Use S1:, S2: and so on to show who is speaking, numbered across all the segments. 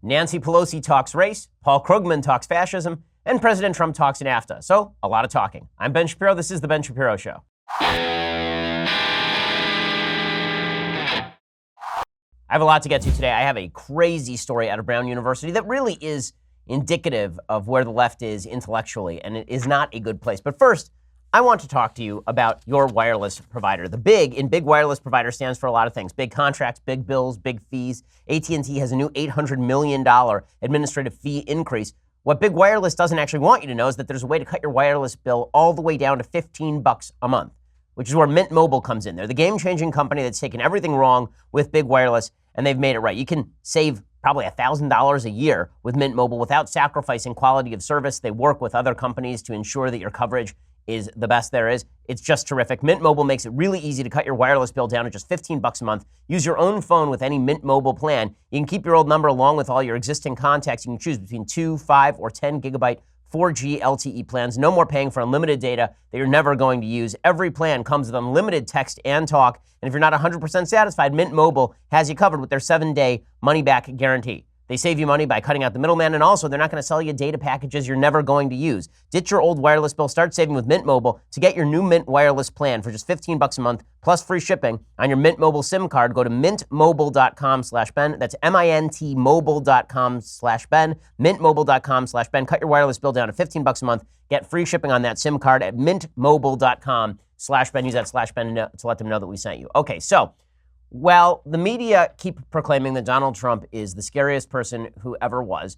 S1: Nancy Pelosi talks race, Paul Krugman talks fascism, and President Trump talks NAFTA. So, a lot of talking. I'm Ben Shapiro. This is The Ben Shapiro Show. I have a lot to get to today. I have a crazy story out of Brown University that really is indicative of where the left is intellectually, and it is not a good place. But first, I want to talk to you about your wireless provider. The big in big wireless provider stands for a lot of things. Big contracts, big bills, big fees. AT&T has a new $800 million administrative fee increase. What big wireless doesn't actually want you to know is that there's a way to cut your wireless bill all the way down to $15 a month, which is where Mint Mobile comes in. They're the game-changing company that's taken everything wrong with big wireless, and they've made it right. You can save probably $1,000 a year with Mint Mobile without sacrificing quality of service. They work with other companies to ensure that your coverage is the best there is. It's just terrific. Mint Mobile makes it really easy to cut your wireless bill down to just $15 a month. Use your own phone with any Mint Mobile plan. You can keep your old number along with all your existing contacts. You can choose between 2, 5, or 10 gigabyte 4G LTE plans. No more paying for unlimited data that you're never going to use. Every plan comes with unlimited text and talk. And if you're not 100% satisfied, Mint Mobile has you covered with their 7-day money-back guarantee. They save you money by cutting out the middleman, and also they're not going to sell you data packages you're never going to use. Ditch your old wireless bill. Start saving with Mint Mobile. To get your new Mint wireless plan for just $15 a month plus free shipping on your Mint Mobile SIM card, go to mintmobile.com/Ben. That's mintmobile.com/Ben. Mintmobile.com/Ben. Cut your wireless bill down to $15 a month. Get free shipping on that SIM card at mintmobile.com/Ben. Use that /Ben to let them know that we sent you. Okay, so well, the media keep proclaiming that Donald Trump is the scariest person who ever was.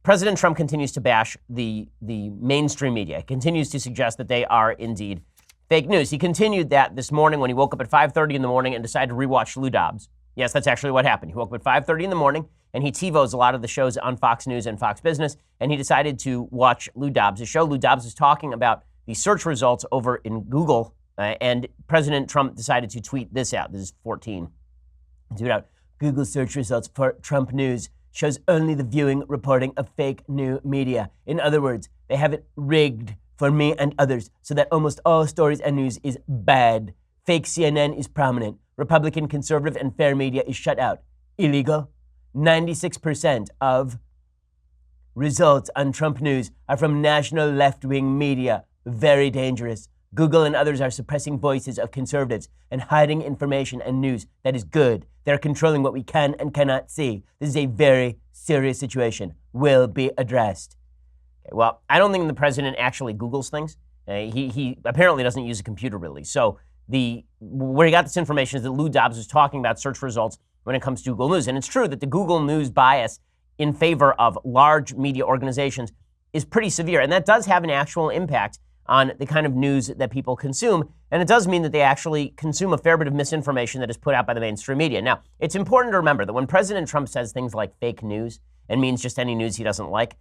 S1: President Trump continues to bash the mainstream media. He continues to suggest that they are indeed fake news. He continued that this morning when he woke up at 5:30 in the morning and decided to rewatch Lou Dobbs. Yes, that's actually what happened. He woke up at 5:30 in the morning and he TiVos a lot of the shows on Fox News and Fox Business, and he decided to watch Lou Dobbs' show. Lou Dobbs is talking about the search results over in Google. And President Trump decided to tweet this out. This is 14. Tweet out, Google search results for Trump news shows only the viewing reporting of fake new media. In other words, they have it rigged for me and others so that almost all stories and news is bad. Fake CNN is prominent. Republican, conservative, and fair media is shut out. Illegal. 96% of results on Trump news are from national left-wing media. Very dangerous. Google and others are suppressing voices of conservatives and hiding information and news that is good. They're controlling what we can and cannot see. This is a very serious situation. Will be addressed. Okay, well, I don't think the president actually Googles things. He apparently doesn't use a computer really. So where he got this information is that Lou Dobbs was talking about search results when it comes to Google News. And it's true that the Google News bias in favor of large media organizations is pretty severe. And that does have an actual impact on the kind of news that people consume. And it does mean that they actually consume a fair bit of misinformation that is put out by the mainstream media. Now, it's important to remember that when President Trump says things like fake news and means just any news he doesn't like,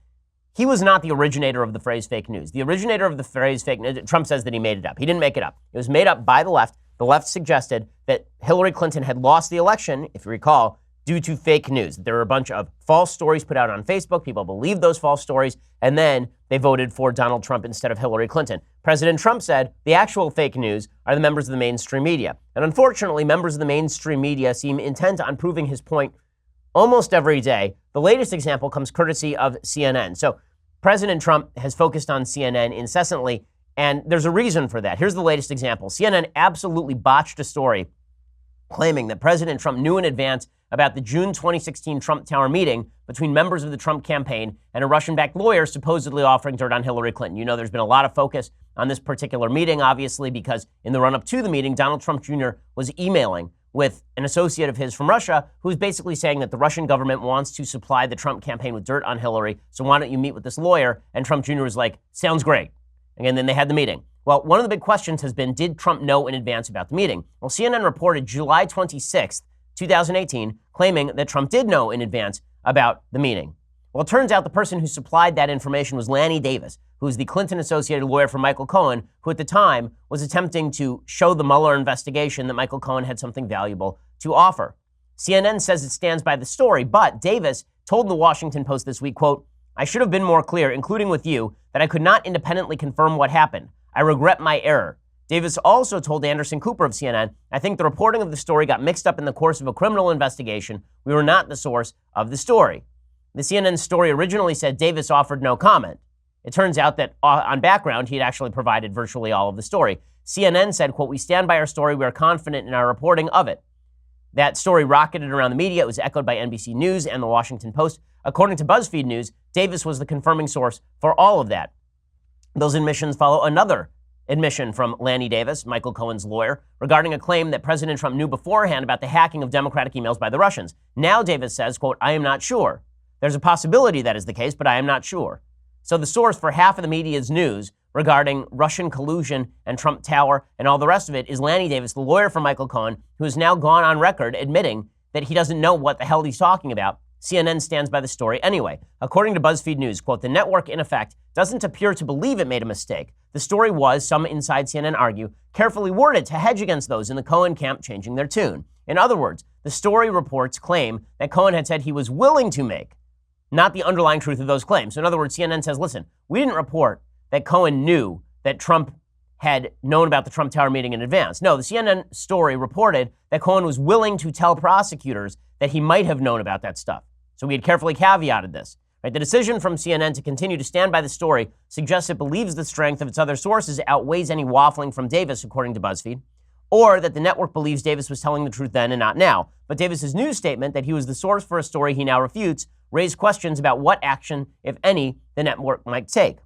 S1: he was not the originator of the phrase fake news. The originator of the phrase fake news, Trump says that he made it up. He didn't make it up. It was made up by the left. The left suggested that Hillary Clinton had lost the election, if you recall, due to fake news. There were a bunch of false stories put out on Facebook. People believed those false stories, and then they voted for Donald Trump instead of Hillary Clinton. President Trump said the actual fake news are the members of the mainstream media. And unfortunately, members of the mainstream media seem intent on proving his point almost every day. The latest example comes courtesy of CNN. So President Trump has focused on CNN incessantly, and there's a reason for that. Here's the latest example. CNN absolutely botched a story claiming that President Trump knew in advance about the June 2016 Trump Tower meeting between members of the Trump campaign and a Russian-backed lawyer supposedly offering dirt on Hillary Clinton. You know, there's been a lot of focus on this particular meeting, obviously, because in the run-up to the meeting, Donald Trump Jr. was emailing with an associate of his from Russia who's basically saying that the Russian government wants to supply the Trump campaign with dirt on Hillary, so why don't you meet with this lawyer? And Trump Jr. was like, sounds great. And then they had the meeting. Well, one of the big questions has been, did Trump know in advance about the meeting? Well, CNN reported July 26th, 2018, claiming that Trump did know in advance about the meeting. Well, it turns out the person who supplied that information was Lanny Davis, who is the Clinton-associated lawyer for Michael Cohen, who at the time was attempting to show the Mueller investigation that Michael Cohen had something valuable to offer. CNN says it stands by the story, but Davis told the Washington Post this week, quote, I should have been more clear, including with you, that I could not independently confirm what happened. I regret my error. Davis also told Anderson Cooper of CNN, I think the reporting of the story got mixed up in the course of a criminal investigation. We were not the source of the story. The CNN story originally said Davis offered no comment. It turns out that on background, he had actually provided virtually all of the story. CNN said, quote, "We stand by our story. We are confident in our reporting of it." That story rocketed around the media. It was echoed by NBC News and the Washington Post. According to BuzzFeed News, Davis was the confirming source for all of that. Those admissions follow another admission from Lanny Davis, Michael Cohen's lawyer, regarding a claim that President Trump knew beforehand about the hacking of Democratic emails by the Russians. Now Davis says, quote, "I am not sure. There's a possibility that is the case, but I am not sure." So the source for half of the media's news regarding Russian collusion and Trump Tower and all the rest of it is Lanny Davis, the lawyer for Michael Cohen, who has now gone on record admitting that he doesn't know what the hell he's talking about. CNN stands by the story anyway. According to BuzzFeed News, quote, "The network, in effect, doesn't appear to believe it made a mistake. The story was, some inside CNN argue, carefully worded to hedge against those in the Cohen camp changing their tune. In other words, the story reports claim that Cohen had said he was willing to make, not the underlying truth of those claims." So in other words, CNN says, listen, we didn't report that Cohen knew that Trump had known about the Trump Tower meeting in advance. No, the CNN story reported that Cohen was willing to tell prosecutors that he might have known about that stuff. So we had carefully caveated this. Right? The decision from CNN to continue to stand by the story suggests it believes the strength of its other sources outweighs any waffling from Davis, according to BuzzFeed, or that the network believes Davis was telling the truth then and not now. But Davis's news statement that he was the source for a story he now refutes raised questions about what action, if any, the network might take.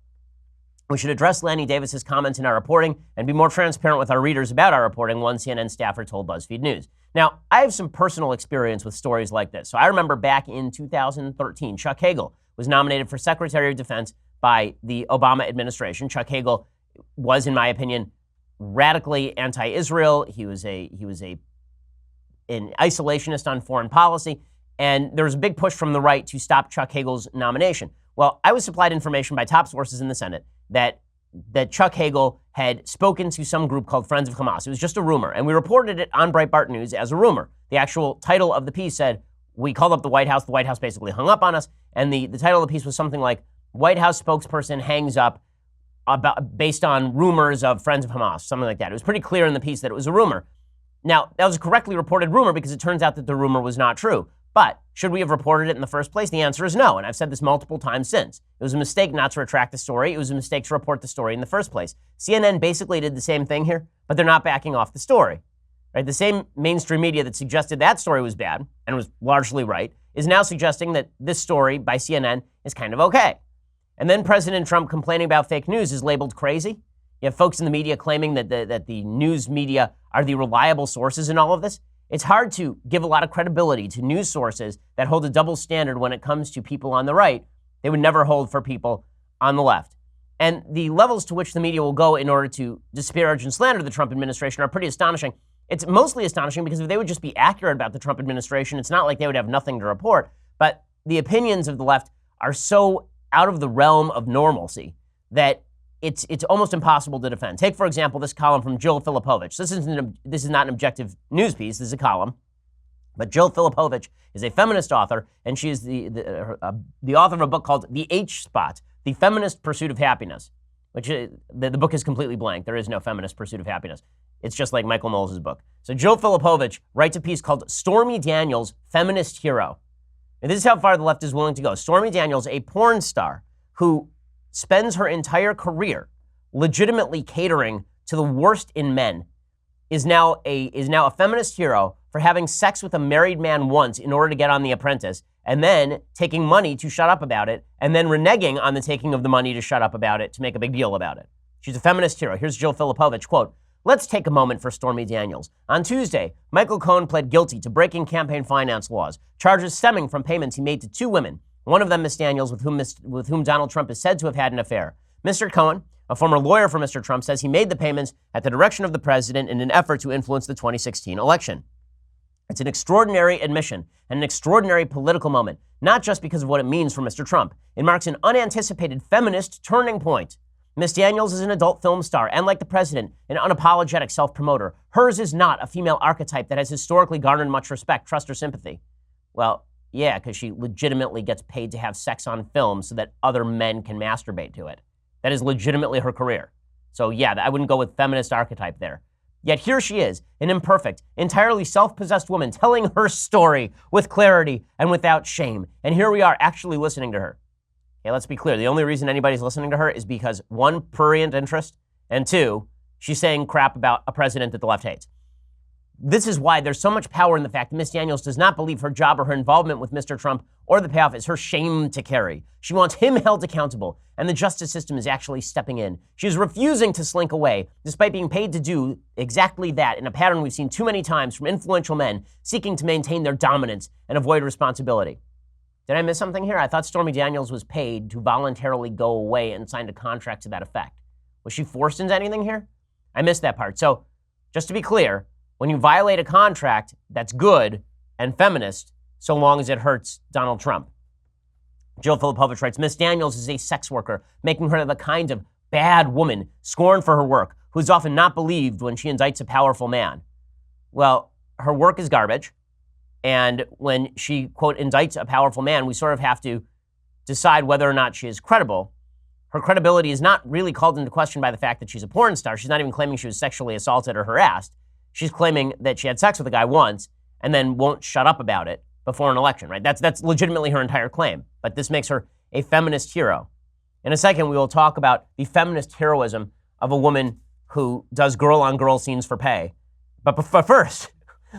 S1: We should address Lanny Davis's comments in our reporting and be more transparent with our readers about our reporting, one CNN staffer told BuzzFeed News. Now, I have some personal experience with stories like this. So I remember back in 2013, Chuck Hagel was nominated for Secretary of Defense by the Obama administration. Chuck Hagel was, in my opinion, radically anti-Israel. He was an isolationist on foreign policy, and there was a big push from the right to stop Chuck Hagel's nomination. Well, I was supplied information by top sources in the Senate that Chuck Hagel had spoken to some group called Friends of Hamas. It was just a rumor, and we reported it on Breitbart News as a rumor. The actual title of the piece said, we called up the White House basically hung up on us, and the title of the piece was something like, "White House spokesperson hangs up based on rumors of Friends of Hamas," something like that. It was pretty clear in the piece that it was a rumor. Now, that was a correctly reported rumor because it turns out that the rumor was not true. But should we have reported it in the first place? The answer is no, and I've said this multiple times since. It was a mistake not to retract the story. It was a mistake to report the story in the first place. CNN basically did the same thing here, but they're not backing off the story. Right? The same mainstream media that suggested that story was bad, and was largely right, is now suggesting that this story by CNN is kind of okay. And then President Trump complaining about fake news is labeled crazy. You have folks in the media claiming that the news media are the reliable sources in all of this. It's hard to give a lot of credibility to news sources that hold a double standard when it comes to people on the right. They would never hold for people on the left. And the levels to which the media will go in order to disparage and slander the Trump administration are pretty astonishing. It's mostly astonishing because if they would just be accurate about the Trump administration, it's not like they would have nothing to report. But the opinions of the left are so out of the realm of normalcy that it's almost impossible to defend. Take, for example, this column from Jill Filipovich. This is not an objective news piece. This is a column. But Jill Filipovich is a feminist author, and she is the author of a book called The H Spot, The Feminist Pursuit of Happiness, which the book is completely blank. There is no feminist pursuit of happiness. It's just like Michael Knowles' book. So Jill Filipovich writes a piece called Stormy Daniels, Feminist Hero. And this is how far the left is willing to go. Stormy Daniels, a porn star who spends her entire career legitimately catering to the worst in men, is now a feminist hero for having sex with a married man once in order to get on The Apprentice, and then taking money to shut up about it, and then reneging on the taking of the money to shut up about it, to make a big deal about it. She's a feminist hero. Here's Jill Filipovich, quote, "Let's take a moment for Stormy Daniels. On Tuesday, Michael Cohen pled guilty to breaking campaign finance laws, charges stemming from payments he made to two women, one of them Miss Daniels, with whom Donald Trump is said to have had an affair. Mr. Cohen, a former lawyer for Mr. Trump, says he made the payments at the direction of the president in an effort to influence the 2016 election. It's an extraordinary admission and an extraordinary political moment, not just because of what it means for Mr. Trump. It marks an unanticipated feminist turning point. Miss Daniels is an adult film star and, like the president, an unapologetic self-promoter. Hers is not a female archetype that has historically garnered much respect, trust, or sympathy." Well, yeah, because she legitimately gets paid to have sex on film so that other men can masturbate to it. That is legitimately her career. So yeah, I wouldn't go with feminist archetype there. Yet here she is, an imperfect, entirely self-possessed woman telling her story with clarity and without shame. And here we are actually listening to her. Okay, let's be clear. The only reason anybody's listening to her is because, one, prurient interest, and two, she's saying crap about a president that the left hates. This is why there's so much power in the fact that Ms. Daniels does not believe her job or her involvement with Mr. Trump or the payoff is her shame to carry. She wants him held accountable, and the justice system is actually stepping in. She is refusing to slink away, despite being paid to do exactly that in a pattern we've seen too many times from influential men seeking to maintain their dominance and avoid responsibility. Did I miss something here? I thought Stormy Daniels was paid to voluntarily go away and signed a contract to that effect. Was she forced into anything here? I missed that part. So, just to be clear, when you violate a contract, that's good and feminist, so long as it hurts Donald Trump. Jill Filipovich writes, Miss Daniels is a sex worker, making her the kind of bad woman scorned for her work, who's often not believed when she indicts a powerful man. Well, her work is garbage, and when she, quote, indicts a powerful man, we sort of have to decide whether or not she is credible. Her credibility is not really called into question by the fact that she's a porn star. She's not even claiming she was sexually assaulted or harassed. She's claiming that she had sex with a guy once and then won't shut up about it before an election, right? That's legitimately her entire claim. But this makes her a feminist hero. In a second, we will talk about the feminist heroism of a woman who does girl-on-girl scenes for pay. But first,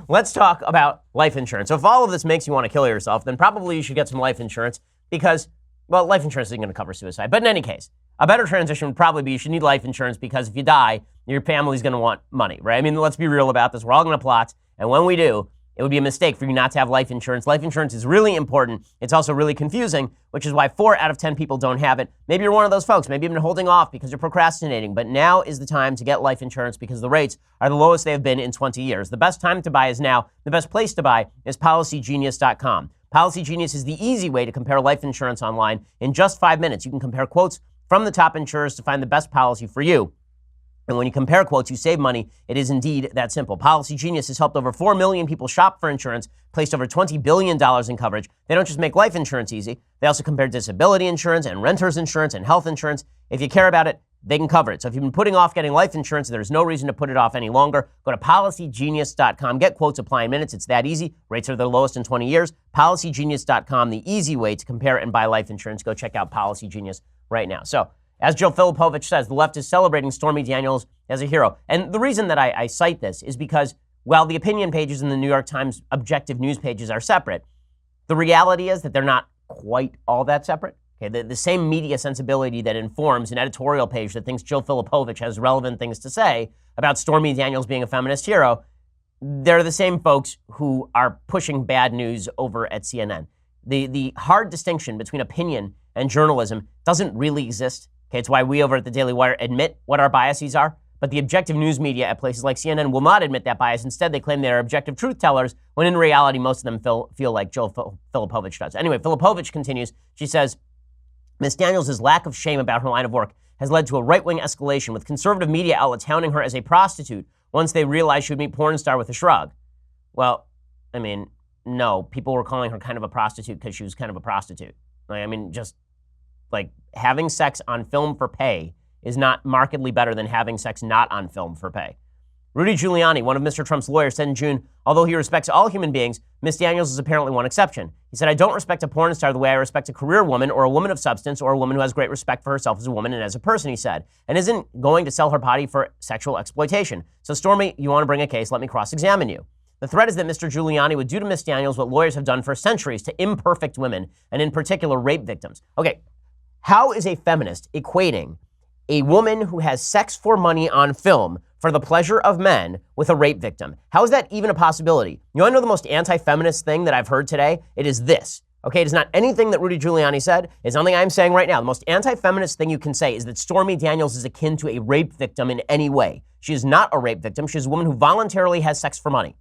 S1: let's talk about life insurance. So if all of this makes you want to kill yourself, then probably you should get some life insurance because, well, life insurance isn't going to cover suicide. But in any case, a better transition would probably be you should need life insurance because if you die, your family's going to want money, right? I mean, let's be real about this. We're all going to plot. And when we do, it would be a mistake for you not to have life insurance. Life insurance is really important. It's also really confusing, which is why 4 out of 10 people don't have it. Maybe you're one of those folks. Maybe you've been holding off because you're procrastinating. But now is the time to get life insurance because the rates are the lowest they have been in 20 years. The best time to buy is now. The best place to buy is PolicyGenius.com. Policy Genius is the easy way to compare life insurance online. In just 5 minutes, you can compare quotes from the top insurers to find the best policy for you. And when you compare quotes, you save money. It is indeed that simple. Policy Genius has helped over 4 million people shop for insurance, placed over $20 billion in coverage. They don't just make life insurance easy. They also compare disability insurance and renter's insurance and health insurance. If you care about it, they can cover it. So if you've been putting off getting life insurance, there's no reason to put it off any longer. Go to PolicyGenius.com. Get quotes, apply in minutes. It's that easy. Rates are the lowest in 20 years. PolicyGenius.com, the easy way to compare and buy life insurance. Go check out Policy Genius right now. So, as Jill Filipovich says, the left is celebrating Stormy Daniels as a hero. And the reason that I cite this is because while the opinion pages in the New York Times objective news pages are separate, the reality is that they're not quite all that separate. Okay, the same media sensibility that informs an editorial page that thinks Jill Filipovich has relevant things to say about Stormy Daniels being a feminist hero, they're the same folks who are pushing bad news over at CNN. The hard distinction between opinion and journalism doesn't really exist. Okay, it's why we over at the Daily Wire admit what our biases are, but the objective news media at places like CNN will not admit that bias. Instead, they claim they're objective truth tellers, when in reality, most of them feel like Jill Filipovich does. Anyway, Filipovich continues. She says, Ms. Daniels' lack of shame about her line of work has led to a right-wing escalation, with conservative media outlets hounding her as a prostitute once they realized she would meet porn star with a shrug. Well, I mean, no, people were calling her kind of a prostitute because she was kind of a prostitute. I mean, just like having sex on film for pay is not markedly better than having sex not on film for pay. Rudy Giuliani, one of Mr. Trump's lawyers, said in June, although he respects all human beings, Ms. Daniels is apparently one exception. He said, I don't respect a porn star the way I respect a career woman or a woman of substance or a woman who has great respect for herself as a woman and as a person, he said, and isn't going to sell her body for sexual exploitation. So Stormy, you want to bring a case, let me cross-examine you. The threat is that Mr. Giuliani would do to Ms. Daniels what lawyers have done for centuries to imperfect women, and in particular rape victims. Okay, how is a feminist equating a woman who has sex for money on film for the pleasure of men with a rape victim? How is that even a possibility? You want to know the most anti-feminist thing that I've heard today? It is this. Okay, it is not anything that Rudy Giuliani said. It's something I'm saying right now. The most anti-feminist thing you can say is that Stormy Daniels is akin to a rape victim in any way. She is not a rape victim. She is a woman who voluntarily has sex for money.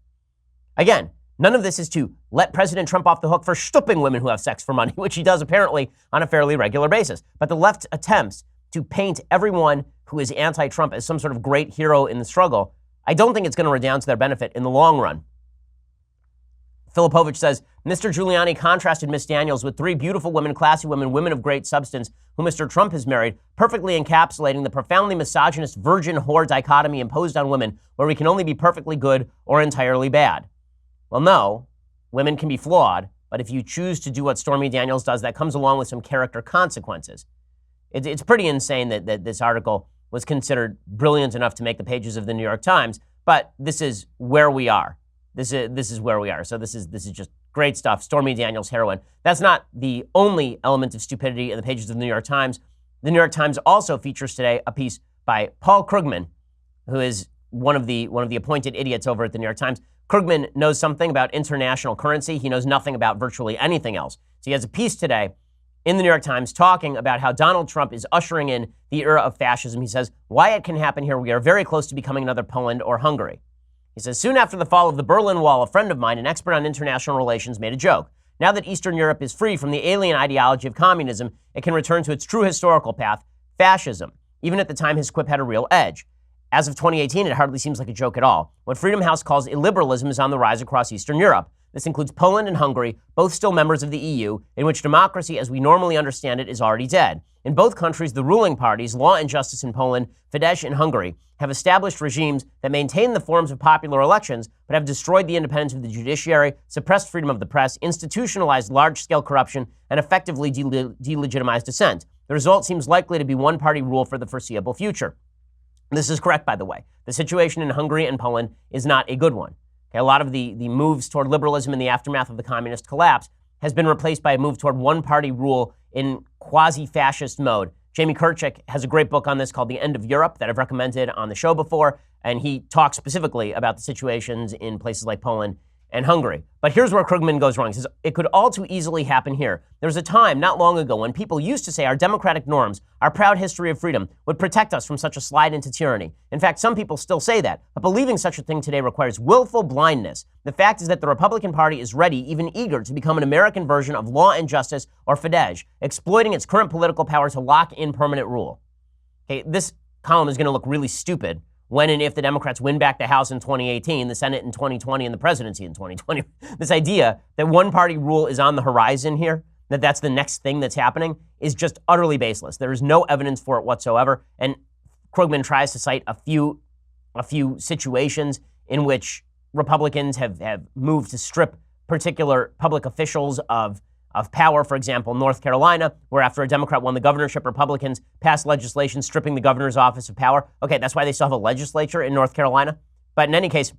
S1: Again, none of this is to let President Trump off the hook for stooping women who have sex for money, which he does apparently on a fairly regular basis. But the left attempts to paint everyone who is anti-Trump as some sort of great hero in the struggle. I don't think it's going to redound to their benefit in the long run. Filipovich says, Mr. Giuliani contrasted Miss Daniels with three beautiful women, classy women, women of great substance, who Mr. Trump has married, perfectly encapsulating the profoundly misogynist virgin-whore dichotomy imposed on women, where we can only be perfectly good or entirely bad. Well, no, women can be flawed, but if you choose to do what Stormy Daniels does, that comes along with some character consequences. It's pretty insane that this article was considered brilliant enough to make the pages of the New York Times, but this is where we are. This is where we are. So this is just great stuff. Stormy Daniels' heroine. That's not the only element of stupidity in the pages of the New York Times. The New York Times also features today a piece by Paul Krugman, who is one of the appointed idiots over at the New York Times. Krugman knows something about international currency. He knows nothing about virtually anything else. So he has a piece today in the New York Times talking about how Donald Trump is ushering in the era of fascism. He says, why it can happen here. We are very close to becoming another Poland or Hungary. He says, soon after the fall of the Berlin Wall, a friend of mine, an expert on international relations, made a joke. Now that Eastern Europe is free from the alien ideology of communism, it can return to its true historical path, fascism. Even at the time, his quip had a real edge. As of 2018, it hardly seems like a joke at all. What Freedom House calls illiberalism is on the rise across Eastern Europe. This includes Poland and Hungary, both still members of the EU, in which democracy as we normally understand it is already dead. In both countries, the ruling parties, Law and Justice in Poland, Fidesz in Hungary, have established regimes that maintain the forms of popular elections, but have destroyed the independence of the judiciary, suppressed freedom of the press, institutionalized large-scale corruption, and effectively delegitimized dissent. The result seems likely to be one-party rule for the foreseeable future. This is correct, by the way. The situation in Hungary and Poland is not a good one. Okay, a lot of the moves toward liberalism in the aftermath of the communist collapse has been replaced by a move toward one-party rule in quasi-fascist mode. Jamie Kirchhoff has a great book on this called The End of Europe that I've recommended on the show before, and he talks specifically about the situations in places like Poland and Hungary. But here's where Krugman goes wrong. He says, it could all too easily happen here. There was a time not long ago when people used to say our democratic norms, our proud history of freedom, would protect us from such a slide into tyranny. In fact, some people still say that, but believing such a thing today requires willful blindness. The fact is that the Republican Party is ready, even eager, to become an American version of Law and Justice or Fidesz, exploiting its current political power to lock in permanent rule. Okay, this column is going to look really stupid when and if the Democrats win back the House in 2018, the Senate in 2020, and the presidency in 2020. This idea that one-party rule is on the horizon here, that that's the next thing that's happening, is just utterly baseless. There is no evidence for it whatsoever, and Krugman tries to cite a few situations in which Republicans have moved to strip particular public officials of power. For example, North Carolina, where after a Democrat won the governorship, Republicans passed legislation stripping the governor's office of power. Okay, that's why they still have a legislature in North Carolina. But in any case,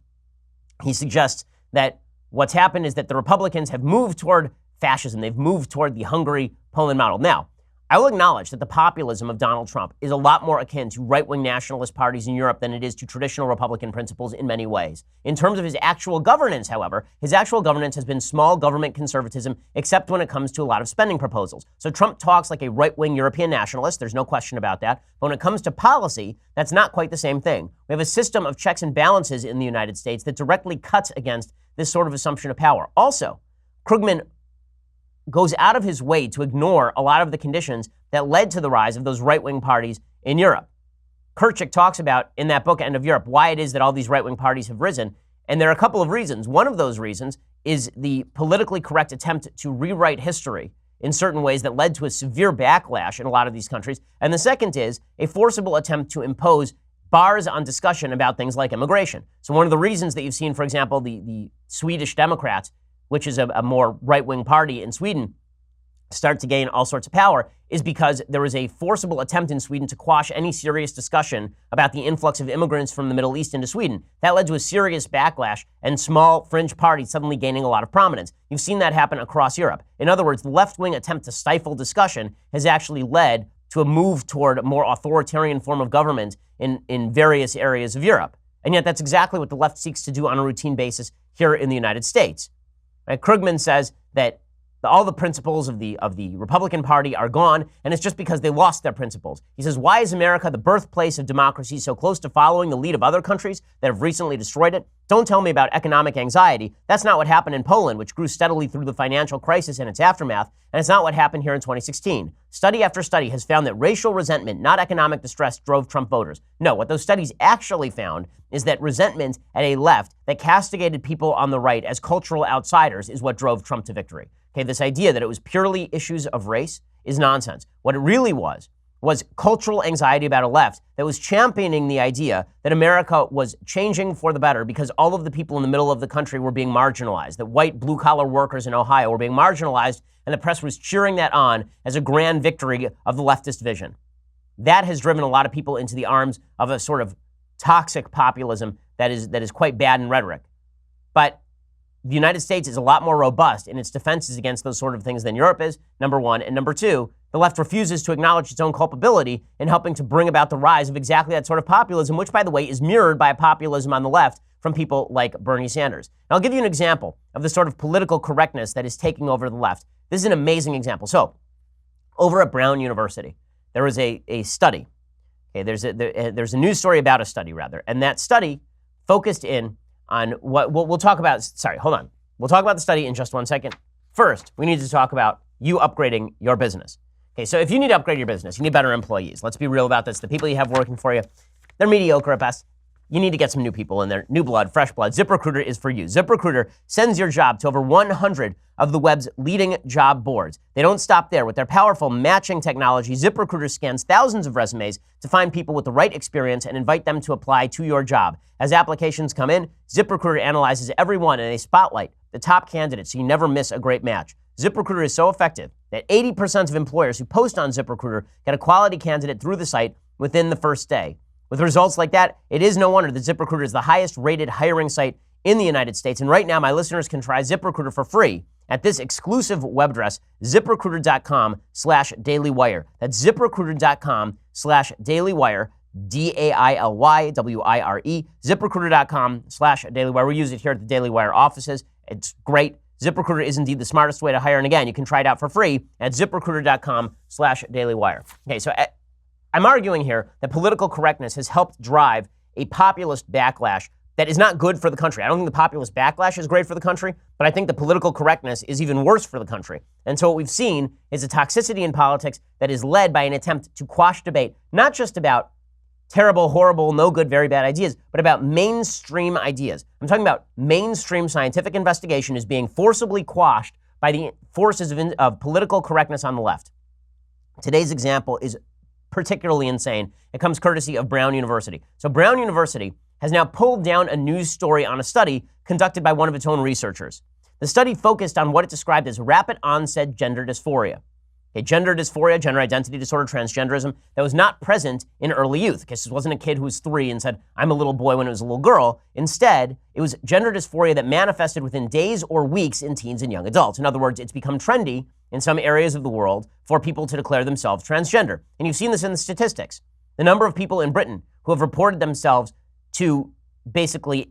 S1: he suggests that what's happened is that the Republicans have moved toward fascism. They've moved toward the Hungary-Poland model. Now, I will acknowledge that the populism of Donald Trump is a lot more akin to right-wing nationalist parties in Europe than it is to traditional Republican principles in many ways. In terms of his actual governance, however, his actual governance has been small government conservatism, except when it comes to a lot of spending proposals. So Trump talks like a right-wing European nationalist. There's no question about that. But when it comes to policy, that's not quite the same thing. We have a system of checks and balances in the United States that directly cuts against this sort of assumption of power. Also, Krugman goes out of his way to ignore a lot of the conditions that led to the rise of those right-wing parties in Europe. Kirchhoff talks about, in that book, End of Europe, why it is that all these right-wing parties have risen. And there are a couple of reasons. One of those reasons is the politically correct attempt to rewrite history in certain ways that led to a severe backlash in a lot of these countries. And the second is a forcible attempt to impose bars on discussion about things like immigration. So one of the reasons that you've seen, for example, the Swedish Democrats, which is a more right-wing party in Sweden, start to gain all sorts of power, is because there was a forcible attempt in Sweden to quash any serious discussion about the influx of immigrants from the Middle East into Sweden. That led to a serious backlash and small fringe parties suddenly gaining a lot of prominence. You've seen that happen across Europe. In other words, the left-wing attempt to stifle discussion has actually led to a move toward a more authoritarian form of government in various areas of Europe. And yet that's exactly what the left seeks to do on a routine basis here in the United States. Krugman says that all the principles of the Republican Party are gone, and it's just because they lost their principles. He says, why is America, the birthplace of democracy, so close to following the lead of other countries that have recently destroyed it? Don't tell me about economic anxiety. That's not what happened in Poland, which grew steadily through the financial crisis and its aftermath, and it's not what happened here in 2016. Study after study has found that racial resentment, not economic distress, drove Trump voters. No, what those studies actually found is that resentment at a left that castigated people on the right as cultural outsiders is what drove Trump to victory. Okay, this idea that it was purely issues of race is nonsense. What it really was cultural anxiety about a left that was championing the idea that America was changing for the better because all of the people in the middle of the country were being marginalized, that white blue-collar workers in Ohio were being marginalized, and the press was cheering that on as a grand victory of the leftist vision. That has driven a lot of people into the arms of a sort of toxic populism that is quite bad in rhetoric. But the United States is a lot more robust in its defenses against those sort of things than Europe is, number one. And number two, the left refuses to acknowledge its own culpability in helping to bring about the rise of exactly that sort of populism, which, by the way, is mirrored by a populism on the left from people like Bernie Sanders. And I'll give you an example of the sort of political correctness that is taking over the left. This is an amazing example. So, over at Brown University, there was a study. Okay, there's a news story about a study, rather. And that study focused in on what we'll talk about. Sorry, hold on. We'll talk about the study in just 1 second. First, we need to talk about you upgrading your business. Okay, so if you need to upgrade your business, you need better employees. Let's be real about this. The people you have working for you, they're mediocre at best. You need to get some new people in there, new blood, fresh blood. ZipRecruiter is for you. ZipRecruiter sends your job to over 100 of the web's leading job boards. They don't stop there. With their powerful matching technology, ZipRecruiter scans thousands of resumes to find people with the right experience and invite them to apply to your job. As applications come in, ZipRecruiter analyzes every one and they spotlight the top candidates so you never miss a great match. ZipRecruiter is so effective that 80% of employers who post on ZipRecruiter get a quality candidate through the site within the first day. With results like that, it is no wonder that ZipRecruiter is the highest rated hiring site in the United States. And right now, my listeners can try ZipRecruiter for free at this exclusive web address, ZipRecruiter.com/dailywire. That's ZipRecruiter.com/dailywire, DAILYWIRE, ZipRecruiter.com/dailywire. We use it here at the Daily Wire offices. It's great. ZipRecruiter is indeed the smartest way to hire. And again, you can try it out for free at ZipRecruiter.com/dailywire. Okay, so I'm arguing here that political correctness has helped drive a populist backlash that is not good for the country. I don't think the populist backlash is great for the country, but I think the political correctness is even worse for the country. And so what we've seen is a toxicity in politics that is led by an attempt to quash debate, not just about terrible, horrible, no good, very bad ideas, but about mainstream ideas. I'm talking about mainstream scientific investigation is being forcibly quashed by the forces of political correctness on the left. Today's example is particularly insane. It comes courtesy of Brown University. So Brown University has now pulled down a news story on a study conducted by one of its own researchers. The study focused on what it described as rapid onset gender dysphoria. Okay, gender dysphoria, gender identity disorder, transgenderism, that was not present in early youth. Because this wasn't a kid who was 3 and said, I'm a little boy when it was a little girl. Instead, it was gender dysphoria that manifested within days or weeks in teens and young adults. In other words, it's become trendy in some areas of the world for people to declare themselves transgender. And you've seen this in the statistics. The number of people in Britain who have reported themselves to basically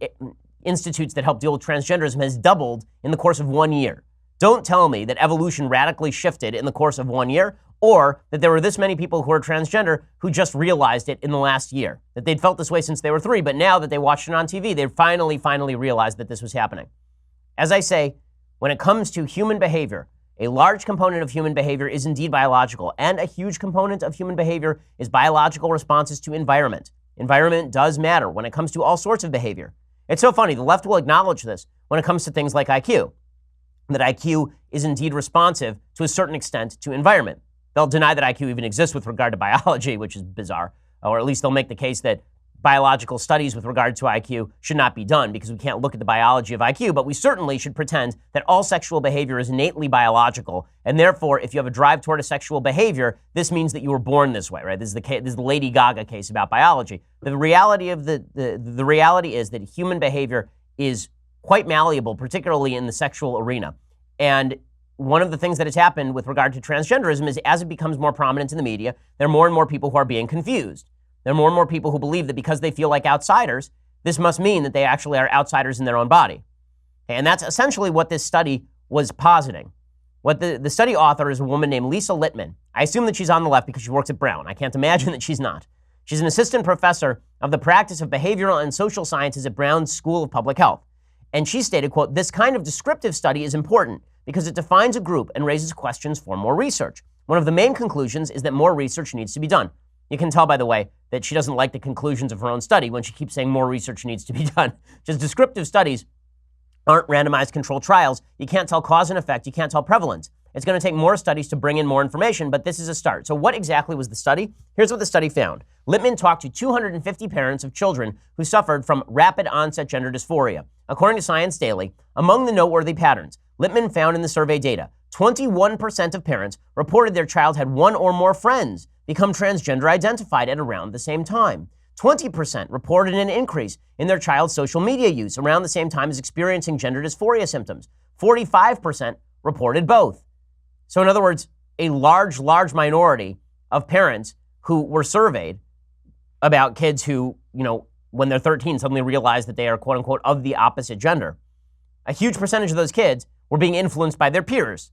S1: institutes that help deal with transgenderism has doubled in the course of 1 year. Don't tell me that evolution radically shifted in the course of 1 year, or that there were this many people who are transgender who just realized it in the last year, that they'd felt this way since they were 3, but now that they watched it on TV, they finally realized that this was happening. As I say, when it comes to human behavior, a large component of human behavior is indeed biological, and a huge component of human behavior is biological responses to environment. Environment does matter when it comes to all sorts of behavior. It's so funny, the left will acknowledge this when it comes to things like IQ, that IQ is indeed responsive to a certain extent to environment. They'll deny that IQ even exists with regard to biology, which is bizarre, or at least they'll make the case that biological studies with regard to IQ should not be done because we can't look at the biology of IQ, but we certainly should pretend that all sexual behavior is innately biological, and therefore, if you have a drive toward a sexual behavior, this means that you were born this way, right? This is the Lady Gaga case about biology. The reality of the reality is that human behavior is quite malleable, particularly in the sexual arena. And one of the things that has happened with regard to transgenderism is as it becomes more prominent in the media, there are more and more people who are being confused. There are more and more people who believe that because they feel like outsiders, this must mean that they actually are outsiders in their own body. And that's essentially what this study was positing. What the study author is a woman named Lisa Littman. I assume that she's on the left because she works at Brown. I can't imagine that she's not. She's an assistant professor of the practice of behavioral and social sciences at Brown's School of Public Health. And she stated, quote, "This kind of descriptive study is important because it defines a group and raises questions for more research. One of the main conclusions is that more research needs to be done." You can tell, by the way, that she doesn't like the conclusions of her own study when she keeps saying more research needs to be done. Just descriptive studies aren't randomized controlled trials. You can't tell cause and effect. You can't tell prevalence. It's going to take more studies to bring in more information, but this is a start. So what exactly was the study? Here's what the study found. Littman talked to 250 parents of children who suffered from rapid onset gender dysphoria. According to Science Daily, among the noteworthy patterns, Littman found in the survey data, 21% of parents reported their child had one or more friends become transgender identified at around the same time. 20% reported an increase in their child's social media use around the same time as experiencing gender dysphoria symptoms. 45% reported both. So in other words, a large minority of parents who were surveyed about kids who, when they're 13, suddenly realize that they are, quote unquote, of the opposite gender. A huge percentage of those kids were being influenced by their peers.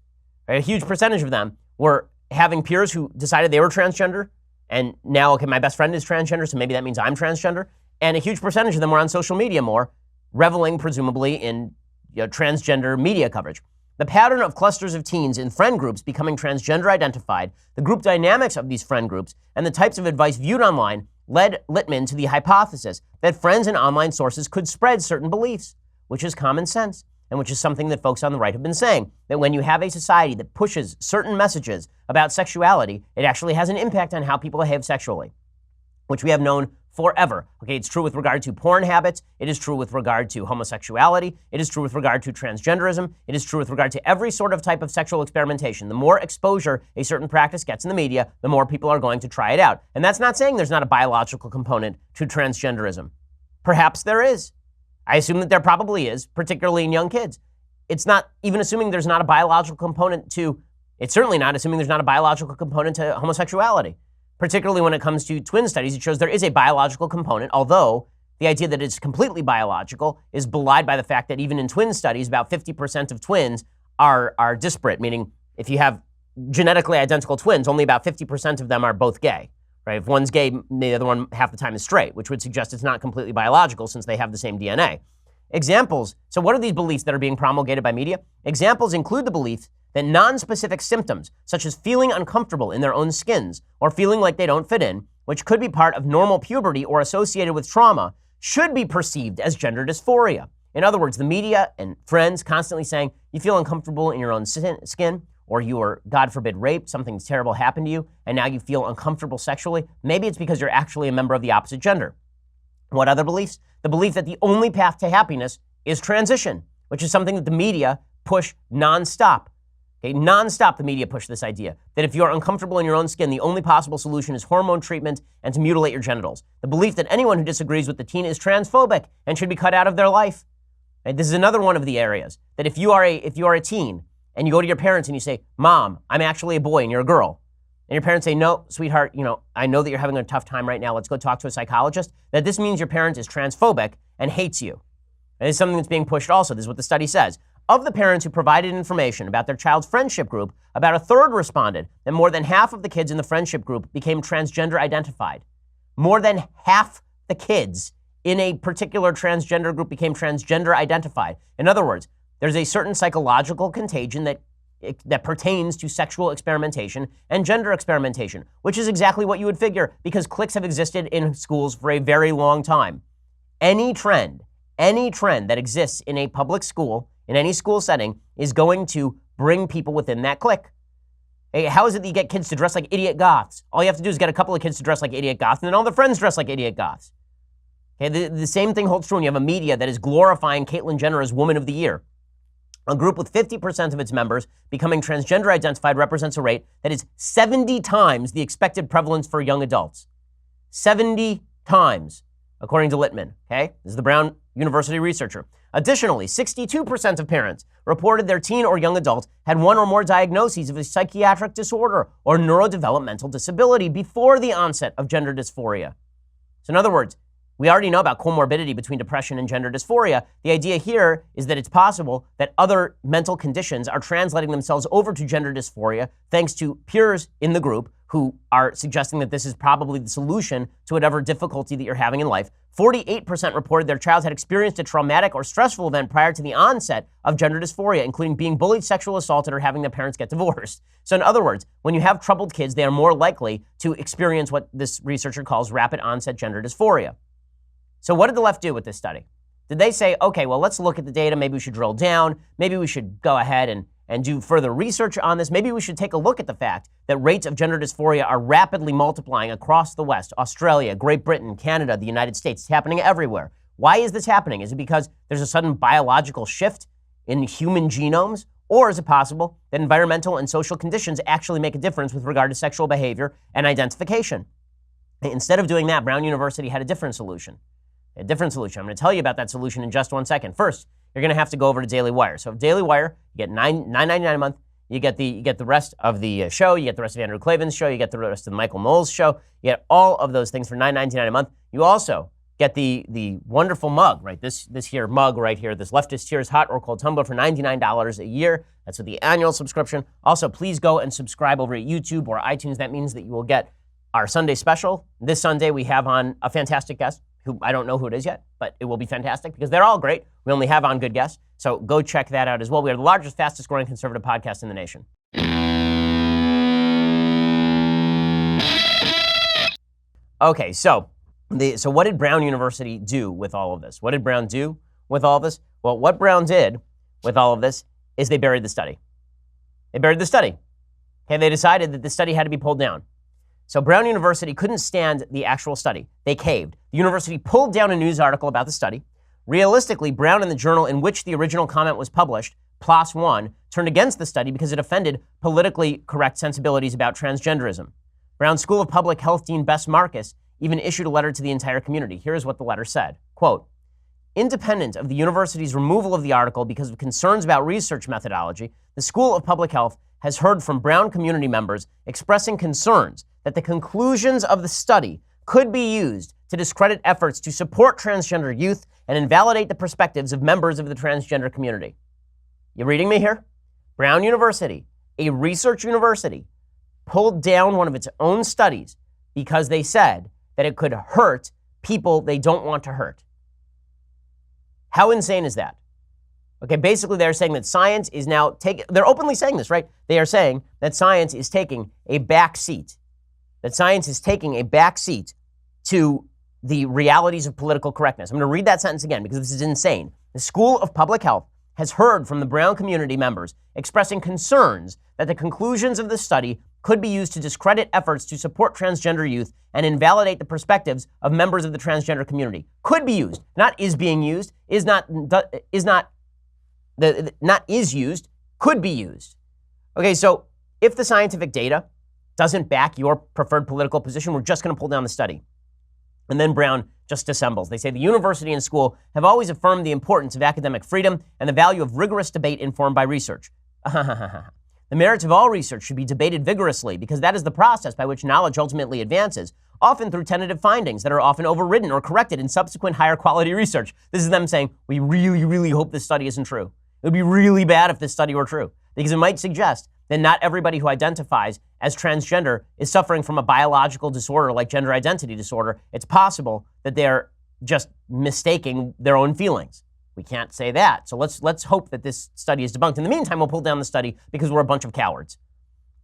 S1: Right? A huge percentage of them were having peers who decided they were transgender, and now, okay, my best friend is transgender, so maybe that means I'm transgender. And a huge percentage of them were on social media more, reveling presumably in transgender media coverage. The pattern of clusters of teens in friend groups becoming transgender identified, the group dynamics of these friend groups, and the types of advice viewed online led Littman to the hypothesis that friends and online sources could spread certain beliefs, which is common sense, and which is something that folks on the right have been saying, that when you have a society that pushes certain messages about sexuality, it actually has an impact on how people behave sexually, which we have known forever. Okay, it's true with regard to porn habits. It is true with regard to homosexuality. It is true with regard to transgenderism. It is true with regard to every sort of type of sexual experimentation. The more exposure a certain practice gets in the media, the more people are going to try it out. And that's not saying there's not a biological component to transgenderism. Perhaps there is. I assume that there probably is, particularly in young kids. It's not even assuming there's not a biological component to, it's certainly not assuming there's not a biological component to homosexuality. Particularly when it comes to twin studies, it shows there is a biological component, although the idea that it's completely biological is belied by the fact that even in twin studies, about 50% of twins are disparate, meaning if you have genetically identical twins, only about 50% of them are both gay. Right? If one's gay, the other one half the time is straight, which would suggest it's not completely biological since they have the same DNA. Examples. So what are these beliefs that are being promulgated by media? Examples include the belief that non-specific symptoms, such as feeling uncomfortable in their own skins or feeling like they don't fit in, which could be part of normal puberty or associated with trauma, should be perceived as gender dysphoria. In other words, the media and friends constantly saying, you feel uncomfortable in your own skin, or you were, God forbid, raped, something terrible happened to you, and now you feel uncomfortable sexually. Maybe it's because you're actually a member of the opposite gender. What other beliefs? The belief that the only path to happiness is transition, which is something that the media push nonstop. Okay, nonstop the media push this idea that if you're uncomfortable in your own skin, the only possible solution is hormone treatment and to mutilate your genitals. The belief that anyone who disagrees with the teen is transphobic and should be cut out of their life. Right? This is another one of the areas that if you are a teen and you go to your parents and you say, Mom, I'm actually a boy and you're a girl, and your parents say, no, sweetheart, I know that you're having a tough time right now. Let's go talk to a psychologist. That this means your parent is transphobic and hates you. And it's something that's being pushed also. This is what the study says. Of the parents who provided information about their child's friendship group, about a third responded that more than half of the kids in the friendship group became transgender identified. More than half the kids in a particular transgender group became transgender identified. In other words, there's a certain psychological contagion that pertains to sexual experimentation and gender experimentation, which is exactly what you would figure because cliques have existed in schools for a very long time. Any trend that exists in a public school, in any school setting, is going to bring people within that clique. Hey, how is it that you get kids to dress like idiot goths? All you have to do is get a couple of kids to dress like idiot goths, and then all their friends dress like idiot goths. Okay, the same thing holds true when you have a media that is glorifying Caitlyn Jenner as Woman of the Year. A group with 50% of its members becoming transgender identified represents a rate that is 70 times the expected prevalence for young adults. 70 times, according to Littman. Okay, this is the Brown University researcher. Additionally, 62% of parents reported their teen or young adult had one or more diagnoses of a psychiatric disorder or neurodevelopmental disability before the onset of gender dysphoria. So in other words, We already know about comorbidity between depression and gender dysphoria. The idea here is that it's possible that other mental conditions are translating themselves over to gender dysphoria thanks to peers in the group who are suggesting that this is probably the solution to whatever difficulty that you're having in life. 48% reported their child had experienced a traumatic or stressful event prior to the onset of gender dysphoria, including being bullied, sexually assaulted, or having their parents get divorced. So in other words, when you have troubled kids, they are more likely to experience what this researcher calls rapid onset gender dysphoria. So what did the left do with this study? Did they say, okay, well, let's look at the data. Maybe we should drill down. Maybe we should go ahead and do further research on this. Maybe we should take a look at the fact that rates of gender dysphoria are rapidly multiplying across the West, Australia, Great Britain, Canada, the United States. It's happening everywhere. Why is this happening? Is it because there's a sudden biological shift in human genomes? Or is it possible that environmental and social conditions actually make a difference with regard to sexual behavior and identification? Instead of doing that, Brown University had a different solution. I'm going to tell you about that solution in just 1 second. First, you're going to have to go over to Daily Wire. So Daily Wire, you get $9.99 a month. You get the rest of the show. You get the rest of Andrew Klavan's show. You get the rest of Michael Knowles' show. You get all of those things for $9.99 a month. You also get the wonderful mug, right? This here mug right here, this Leftist Tears hot or cold tumbler for $99 a year. That's with the annual subscription. Also, please go and subscribe over at YouTube or iTunes. That means that you will get our Sunday special. This Sunday, we have on a fantastic guest who I don't know who it is yet, but it will be fantastic because they're all great. We only have on good guests. So go check that out as well. We are the largest, fastest growing conservative podcast in the nation. Okay, so what did Brown University do with all of this? What did Brown do with all of this? Well, what Brown did with all of this is they buried the study. Okay, they decided that the study had to be pulled down. So Brown University couldn't stand the actual study. They caved. The university pulled down a news article about the study. Realistically, Brown and the journal in which the original comment was published, PLOS One, turned against the study because it offended politically correct sensibilities about transgenderism. Brown's School of Public Health Dean Bess Marcus even issued a letter to the entire community. Here's what the letter said. Quote, independent of the university's removal of the article because of concerns about research methodology, the School of Public Health has heard from Brown community members expressing concerns that the conclusions of the study could be used to discredit efforts to support transgender youth and invalidate the perspectives of members of the transgender community. You reading me here? Brown University, a research university, pulled down one of its own studies because they said that it could hurt people they don't want to hurt. How insane is that? Okay, basically they're saying that science is now they're openly saying this, right? They are saying that science is taking a back seat. That science is taking a back seat to the realities of political correctness. I'm going to read that sentence again because this is insane. The School of Public Health has heard from the Brown community members expressing concerns that the conclusions of the study could be used to discredit efforts to support transgender youth and invalidate the perspectives of members of the transgender community. Could be used, not is being used, not is used, could be used. Okay, so if the scientific data doesn't back your preferred political position, we're just going to pull down the study. And then Brown just dissembles. They say the university and school have always affirmed the importance of academic freedom and the value of rigorous debate informed by research. The merits of all research should be debated vigorously because that is the process by which knowledge ultimately advances, often through tentative findings that are often overridden or corrected in subsequent higher quality research. This is them saying, we really, really hope this study isn't true. It would be really bad if this study were true because it might suggest that not everybody who identifies as transgender is suffering from a biological disorder like gender identity disorder. It's possible that they're just mistaking their own feelings. We can't say that. So let's hope that this study is debunked. In the meantime, we'll pull down the study because we're a bunch of cowards.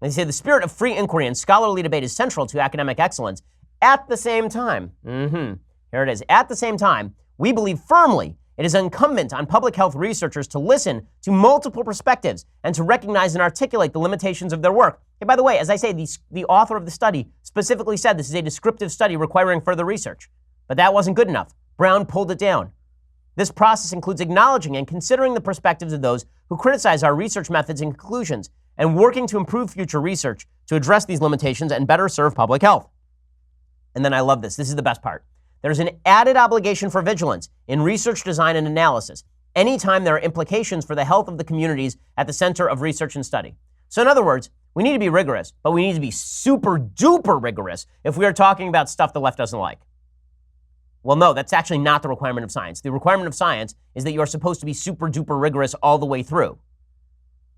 S1: They say the spirit of free inquiry and scholarly debate is central to academic excellence. At the same time, here it is. At the same time, we believe firmly it is incumbent on public health researchers to listen to multiple perspectives and to recognize and articulate the limitations of their work. And by the way, as I say, the author of the study specifically said this is a descriptive study requiring further research. But that wasn't good enough. Brown pulled it down. This process includes acknowledging and considering the perspectives of those who criticize our research methods and conclusions and working to improve future research to address these limitations and better serve public health. And then I love this. This is the best part. There's an added obligation for vigilance in research design and analysis anytime there are implications for the health of the communities at the center of research and study. So in other words, we need to be rigorous, but we need to be super duper rigorous if we are talking about stuff the left doesn't like. Well, no, that's actually not the requirement of science. The requirement of science is that you are supposed to be super duper rigorous all the way through.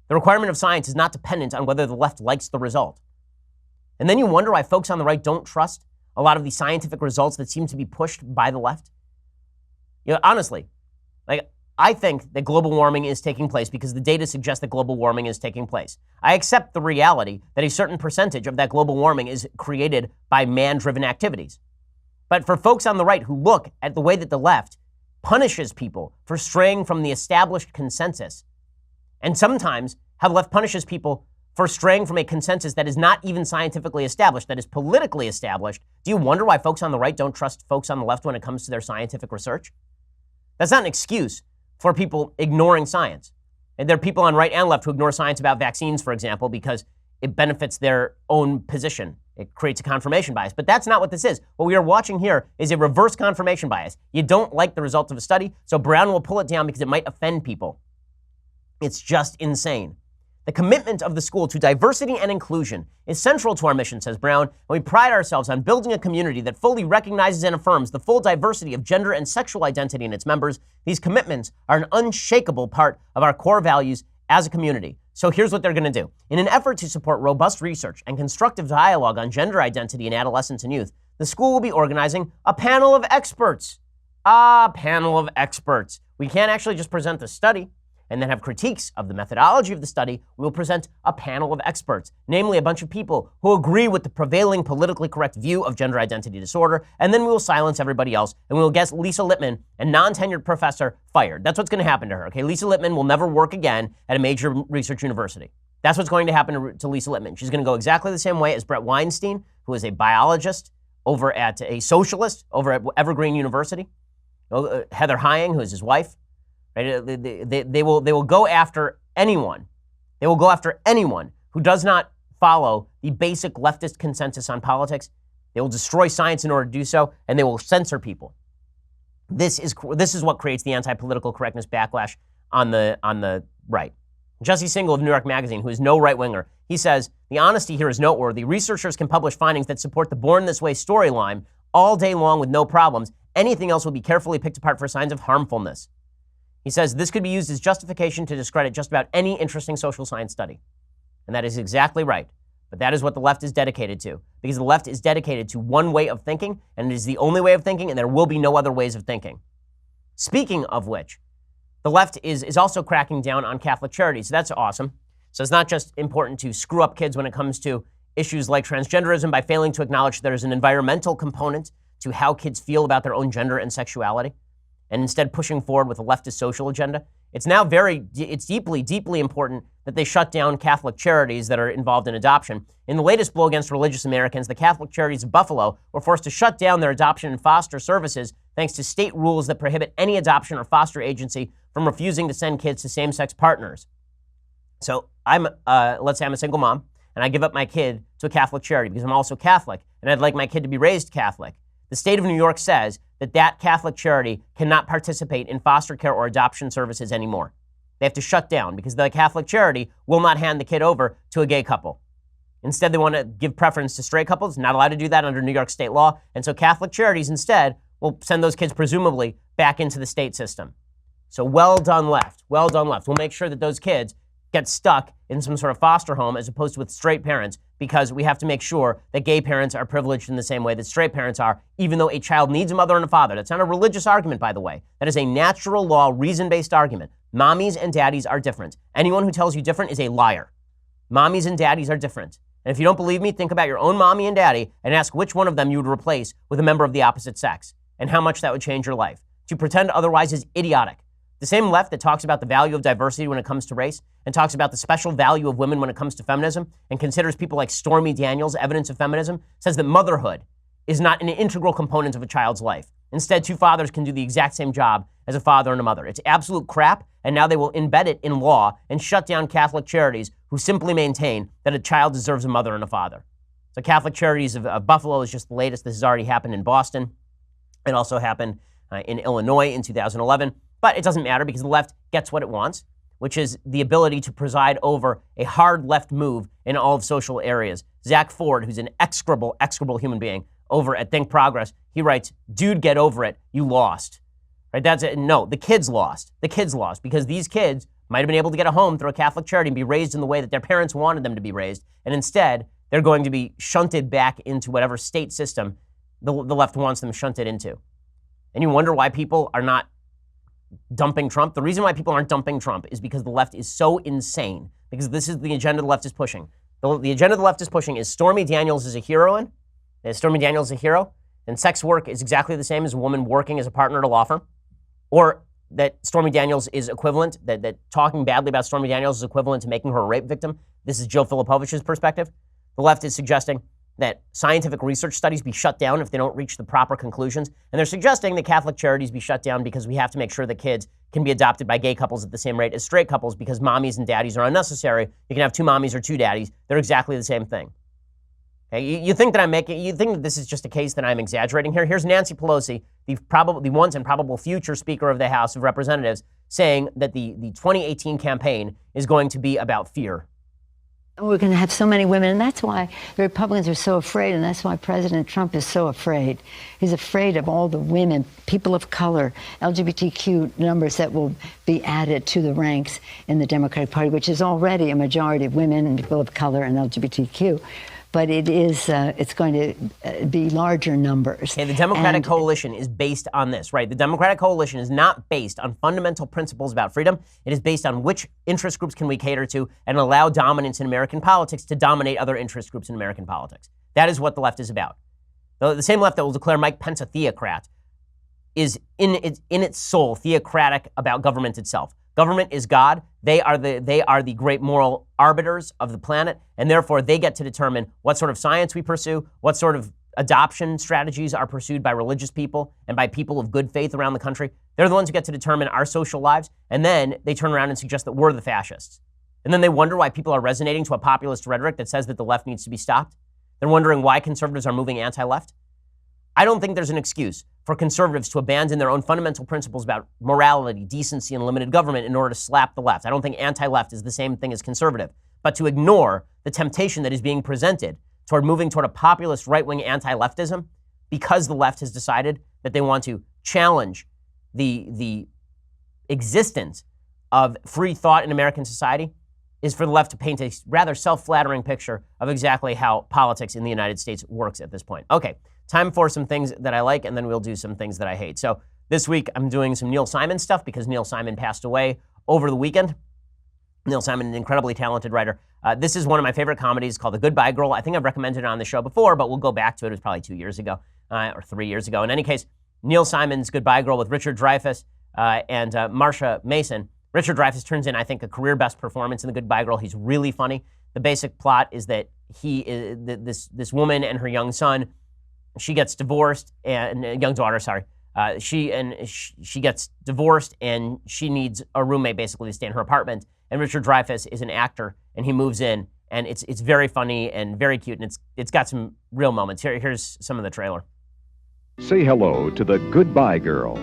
S1: The requirement of science is not dependent on whether the left likes the result. And then you wonder why folks on the right don't trust a lot of the scientific results that seem to be pushed by the left. You know, honestly, like, I think that global warming is taking place because the data suggests that global warming is taking place. I accept the reality that a certain percentage of that global warming is created by man-driven activities. But for folks on the right who look at the way that the left punishes people for straying from the established consensus, and sometimes how the left punishes people for straying from a consensus that is not even scientifically established, that is politically established, do you wonder why folks on the right don't trust folks on the left when it comes to their scientific research? That's not an excuse for people ignoring science. And there are people on right and left who ignore science about vaccines, for example, because it benefits their own position. It creates a confirmation bias. But that's not what this is. What we are watching here is a reverse confirmation bias. You don't like the results of a study, so Brown will pull it down because it might offend people. It's just insane. The commitment of the school to diversity and inclusion is central to our mission, says Brown, and we pride ourselves on building a community that fully recognizes and affirms the full diversity of gender and sexual identity in its members. These commitments are an unshakable part of our core values as a community. So here's what they're going to do. In an effort to support robust research and constructive dialogue on gender identity in adolescents and youth, the school will be organizing a panel of experts. A panel of experts. We can't actually just present the study and then have critiques of the methodology of the study. We will present a panel of experts, namely a bunch of people who agree with the prevailing politically correct view of gender identity disorder, and then we will silence everybody else, and we will get Lisa Lippman, a non-tenured professor, fired. That's what's going to happen to her, okay? Lisa Lippman will never work again at a major research university. That's what's going to happen to Lisa Lippman. She's going to go exactly the same way as Brett Weinstein, who is a biologist over at a socialist over at Evergreen University, Heather Hying, who is his wife. Right? They will go after anyone. They will go after anyone who does not follow the basic leftist consensus on politics. They will destroy science in order to do so, and they will censor people. This is what creates the anti-political correctness backlash on the right. Jesse Singal of New York Magazine, who is no right-winger, he says, the honesty here is noteworthy. Researchers can publish findings that support the Born This Way storyline all day long with no problems. Anything else will be carefully picked apart for signs of harmfulness. He says this could be used as justification to discredit just about any interesting social science study. And that is exactly right. But that is what the left is dedicated to. Because the left is dedicated to one way of thinking, and it is the only way of thinking, and there will be no other ways of thinking. Speaking of which, the left is also cracking down on Catholic Charities. So that's awesome. So it's not just important to screw up kids when it comes to issues like transgenderism by failing to acknowledge there's an environmental component to how kids feel about their own gender and sexuality, and instead pushing forward with a leftist social agenda. It's now it's deeply, deeply important that they shut down Catholic charities that are involved in adoption. In the latest blow against religious Americans, the Catholic Charities of Buffalo were forced to shut down their adoption and foster services thanks to state rules that prohibit any adoption or foster agency from refusing to send kids to same-sex partners. So let's say I'm a single mom, and I give up my kid to a Catholic charity because I'm also Catholic, and I'd like my kid to be raised Catholic. The state of New York says that Catholic charity cannot participate in foster care or adoption services anymore. They have to shut down because the Catholic charity will not hand the kid over to a gay couple. Instead, they want to give preference to straight couples, not allowed to do that under New York state law. And so Catholic charities instead will send those kids presumably back into the state system. So well done, left. Well done, left. We'll make sure that those kids get stuck in some sort of foster home as opposed to with straight parents, because we have to make sure that gay parents are privileged in the same way that straight parents are, even though a child needs a mother and a father. That's not a religious argument, by the way. That is a natural law, reason-based argument. Mommies and daddies are different. Anyone who tells you different is a liar. Mommies and daddies are different. And if you don't believe me, think about your own mommy and daddy and ask which one of them you would replace with a member of the opposite sex and how much that would change your life. To pretend otherwise is idiotic. The same left that talks about the value of diversity when it comes to race and talks about the special value of women when it comes to feminism and considers people like Stormy Daniels evidence of feminism says that motherhood is not an integral component of a child's life. Instead, two fathers can do the exact same job as a father and a mother. It's absolute crap, and now they will embed it in law and shut down Catholic charities who simply maintain that a child deserves a mother and a father. So Catholic Charities of Buffalo is just the latest. This has already happened in Boston. It also happened in Illinois in 2011. But it doesn't matter because the left gets what it wants, which is the ability to preside over a hard left move in all of social areas. Zach Ford, who's an execrable human being, over at Think Progress. He writes, dude, get over it. You lost. Right? That's it. No, the kids lost. The kids lost because these kids might have been able to get a home through a Catholic charity and be raised in the way that their parents wanted them to be raised. And instead, they're going to be shunted back into whatever state system the left wants them shunted into. And you wonder why people are not dumping Trump. The reason why people aren't dumping Trump is because the left is so insane, because this is the agenda the left is pushing. The agenda the left is pushing is Stormy Daniels is a heroine. Stormy Daniels is a hero. And sex work is exactly the same as a woman working as a partner at a law firm. Or that Stormy Daniels is equivalent, that talking badly about Stormy Daniels is equivalent to making her a rape victim. This is Jill Filipovich's perspective. The left is suggesting that scientific research studies be shut down if they don't reach the proper conclusions. And they're suggesting that Catholic charities be shut down because we have to make sure that kids can be adopted by gay couples at the same rate as straight couples because mommies and daddies are unnecessary. You can have two mommies or two daddies. They're exactly the same thing. Okay, you think that this is just a case that I'm exaggerating here? Here's Nancy Pelosi, the once and probable future Speaker of the House of Representatives, saying that the 2018 campaign is going to be about fear.
S2: We're going to have so many women, and that's why the Republicans are so afraid, and that's why President Trump is so afraid. He's afraid of all the women, people of color, LGBTQ numbers that will be added to the ranks in the Democratic Party, which is already a majority of women and people of color and LGBTQ. But it's going to be larger numbers.
S1: Okay, the Democratic coalition is based on this, right? The Democratic coalition is not based on fundamental principles about freedom. It is based on which interest groups can we cater to and allow dominance in American politics to dominate other interest groups in American politics. That is what the left is about. The same left that will declare Mike Pence a theocrat is in its soul theocratic about government itself. Government is God. They are the great moral arbiters of the planet, and therefore they get to determine what sort of science we pursue, what sort of adoption strategies are pursued by religious people and by people of good faith around the country. They're the ones who get to determine our social lives, and then they turn around and suggest that we're the fascists. And then they wonder why people are resonating to a populist rhetoric that says that the left needs to be stopped. They're wondering why conservatives are moving anti-left. I don't think there's an excuse for conservatives to abandon their own fundamental principles about morality, decency, and limited government in order to slap the left. I don't think anti-left is the same thing as conservative. But to ignore the temptation that is being presented toward moving toward a populist right-wing anti-leftism because the left has decided that they want to challenge the existence of free thought in American society is for the left to paint a rather self-flattering picture of exactly how politics in the United States works at this point. Okay. Time for some things that I like, and then we'll do some things that I hate. So this week, I'm doing some Neil Simon stuff because Neil Simon passed away over the weekend. Neil Simon, an incredibly talented writer. This is one of my favorite comedies called The Goodbye Girl. I think I've recommended it on the show before, but we'll go back to it. It was probably 2 years ago or 3 years ago. In any case, Neil Simon's Goodbye Girl with Richard Dreyfuss and Marsha Mason. Richard Dreyfuss turns in, I think, a career best performance in The Goodbye Girl. He's really funny. The basic plot is that this woman and her young son, she gets divorced, and young daughter, sorry. She gets divorced, and she needs a roommate basically to stay in her apartment. And Richard Dreyfuss is an actor, and he moves in, and it's very funny and very cute, and it's got some real moments. Here's some of the trailer.
S3: Say hello to the Goodbye Girl.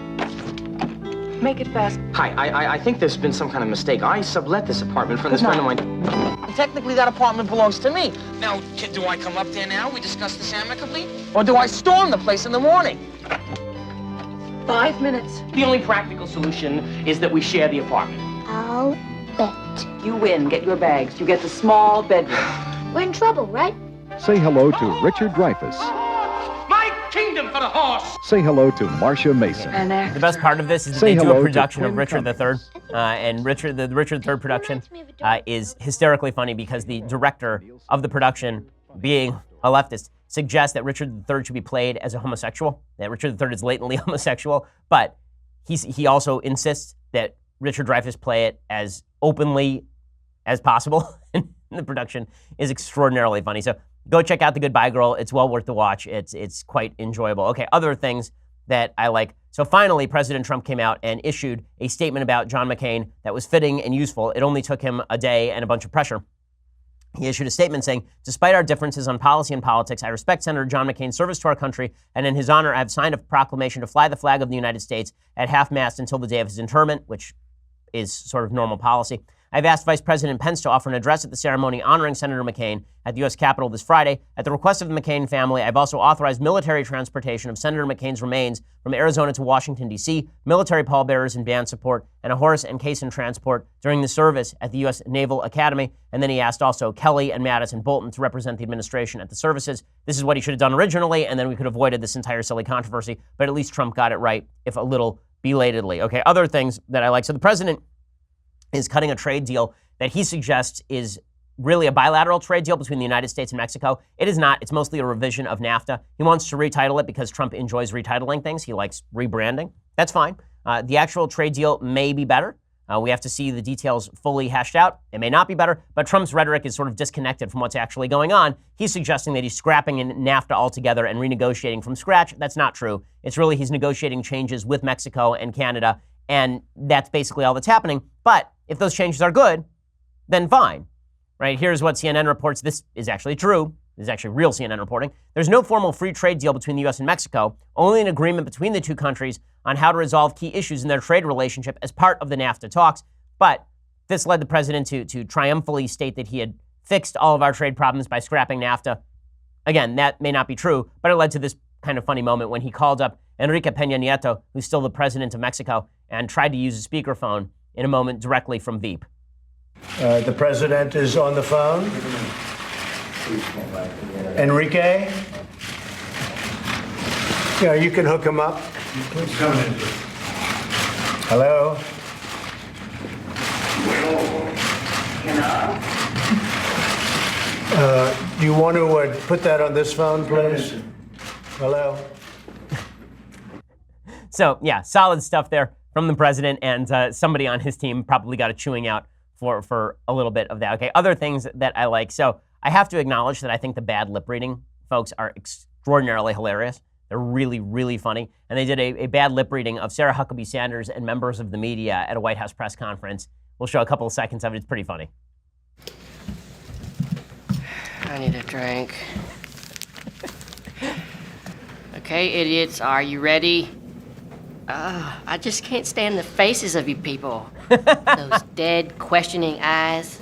S4: Make it fast. Hi, I think there's been some kind of mistake. I sublet this apartment from this friend of mine. Technically, that apartment belongs to me. Now, do I come up there now? We discuss this amicably? Or do I storm the place in the morning? 5 minutes. The only practical solution is that we share the apartment.
S5: I'll bet.
S6: You win. Get your bags. You get the small bedroom.
S5: We're in trouble, right?
S3: Say hello to Richard Dreyfuss.
S4: My kingdom for the horse!
S3: Say hello to Marsha Mason.
S1: The best part of this is that they do a production of Richard III, and the Richard III production is hysterically funny because the director of the production, being a leftist, suggests that Richard III should be played as a homosexual, that Richard III is latently homosexual, but he also insists that Richard Dreyfuss play it as openly as possible, and the production is extraordinarily funny. So go check out The Goodbye Girl. It's well worth the watch. It's quite enjoyable. Okay, other things that I like. So finally, President Trump came out and issued a statement about John McCain that was fitting and useful. It only took him a day and a bunch of pressure. He issued a statement saying, despite our differences on policy and politics, I respect Senator John McCain's service to our country, and in his honor, I have signed a proclamation to fly the flag of the United States at half-mast until the day of his interment, which is sort of normal policy. I've asked Vice President Pence to offer an address at the ceremony honoring Senator McCain at the U.S. Capitol this Friday. At the request of the McCain family, I've also authorized military transportation of Senator McCain's remains from Arizona to Washington, D.C., military pallbearers and band support, and a horse and caisson transport during the service at the U.S. Naval Academy. And then he asked also Kelly and Madison Bolton to represent the administration at the services. This is what he should have done originally, and then we could have avoided this entire silly controversy. But at least Trump got it right, if a little belatedly. Okay, other things that I like. So the president is cutting a trade deal that he suggests is really a bilateral trade deal between the United States and Mexico. It is not. It's mostly a revision of NAFTA. He wants to retitle it because Trump enjoys retitling things. He likes rebranding. That's fine. The actual trade deal may be better. We have to see the details fully hashed out. It may not be better, but Trump's rhetoric is sort of disconnected from what's actually going on. He's suggesting that he's scrapping NAFTA altogether and renegotiating from scratch. That's not true. It's really he's negotiating changes with Mexico and Canada, and that's basically all that's happening. But if those changes are good, then fine. Right, here's what CNN reports. This is actually true. This is actually real CNN reporting. There's no formal free trade deal between the U.S. and Mexico, only an agreement between the two countries on how to resolve key issues in their trade relationship as part of the NAFTA talks. But this led the president to triumphantly state that he had fixed all of our trade problems by scrapping NAFTA. Again, that may not be true, but it led to this kind of funny moment when he called up Enrique Peña Nieto, who's still the president of Mexico, and tried to use a speakerphone in a moment directly from Veep.
S7: The president is on the phone. Enrique? Yeah, you can hook him up. Hello? Do you want to put that on this phone, please? Hello?
S1: So, yeah, solid stuff there from the president, and somebody on his team probably got a chewing out for a little bit of that. Okay, other things that I like. So I have to acknowledge that I think the bad lip reading folks are extraordinarily hilarious. They're really, really funny. And they did a bad lip reading of Sarah Huckabee Sanders and members of the media at a White House press conference. We'll show a couple of seconds of it. It's pretty funny.
S8: I need a drink. Okay, idiots, are you ready? I just can't stand the faces of you people. Those dead, questioning eyes.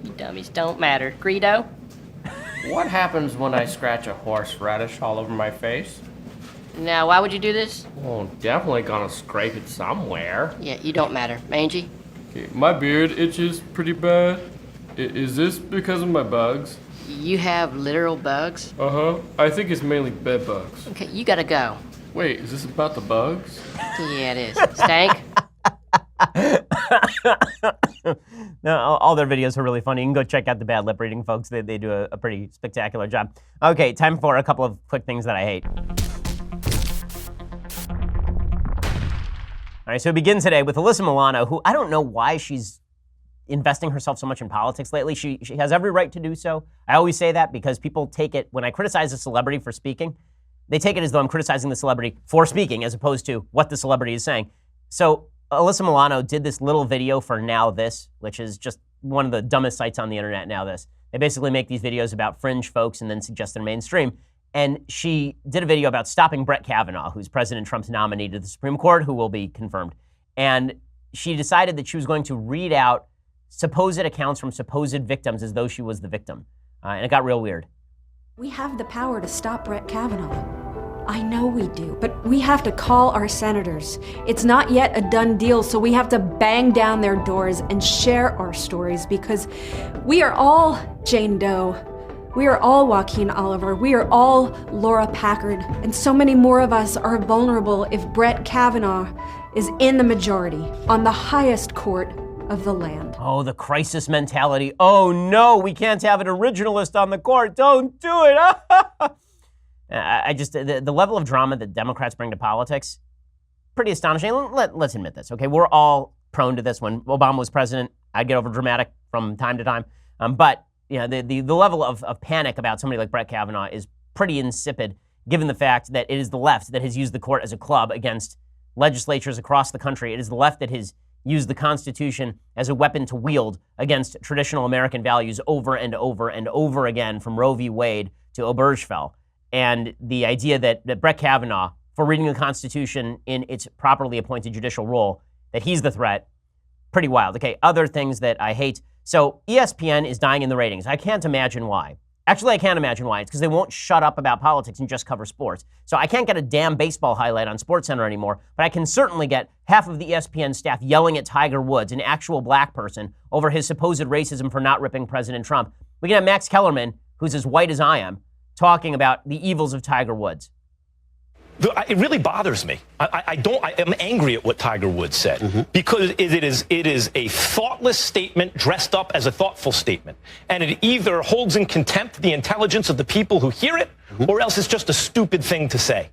S8: You dummies don't matter. Greedo?
S9: What happens when I scratch a horseradish all over my face?
S8: Now, why would you do this?
S9: Well, definitely gonna scrape it somewhere.
S8: Yeah, you don't matter. Mangy?
S9: Okay, my beard itches pretty bad. Is this because of my bugs?
S8: You have literal bugs?
S9: Uh-huh. I think it's mainly bed bugs.
S8: Okay, you gotta go.
S9: Wait, is this about the bugs?
S8: Yeah, it is. Stank?
S1: No, all their videos are really funny. You can go check out the bad lip reading, folks. They do a pretty spectacular job. Okay, time for a couple of quick things that I hate. All right, so it begins today with Alyssa Milano, who I don't know why she's investing herself so much in politics lately. She has every right to do so. I always say that because people take it, when I criticize a celebrity for speaking, they take it as though I'm criticizing the celebrity for speaking as opposed to what the celebrity is saying. So Alyssa Milano did this little video for Now This, which is just one of the dumbest sites on the internet, Now This. They basically make these videos about fringe folks and then suggest they're mainstream. And she did a video about stopping Brett Kavanaugh, who's President Trump's nominee to the Supreme Court, who will be confirmed. And she decided that she was going to read out supposed accounts from supposed victims as though she was the victim. And it got real weird.
S10: We have the power to stop Brett Kavanaugh. I know we do, but we have to call our senators. It's not yet a done deal, so we have to bang down their doors and share our stories because we are all Jane Doe. We are all Joaquin Oliver. We are all Laura Packard. And so many more of us are vulnerable if Brett Kavanaugh is in the majority on the highest court of the land.
S1: Oh, the crisis mentality. Oh no, we can't have an originalist on the court. Don't do it. The level of drama that Democrats bring to politics, pretty astonishing. Let's admit this, okay? We're all prone to this. When Obama was president, I'd get over dramatic from time to time. But you know, the level of panic about somebody like Brett Kavanaugh is pretty insipid, given the fact that it is the left that has used the court as a club against legislatures across the country. It is the left that has used the Constitution as a weapon to wield against traditional American values over and over and over again, from Roe v. Wade to Obergefell. And the idea that Brett Kavanaugh, for reading the Constitution in its properly appointed judicial role, that he's the threat, pretty wild. Okay, other things that I hate. So ESPN is dying in the ratings. I can't imagine why. Actually, I can't imagine why. It's because they won't shut up about politics and just cover sports. So I can't get a damn baseball highlight on SportsCenter anymore, but I can certainly get half of the ESPN staff yelling at Tiger Woods, an actual black person, over his supposed racism for not ripping President Trump. We can have Max Kellerman, who's as white as I am, talking about the evils of Tiger Woods.
S11: It really bothers me. I am angry at what Tiger Woods said because it is a thoughtless statement dressed up as a thoughtful statement. And it either holds in contempt the intelligence of the people who hear it or else it's just a stupid thing to say.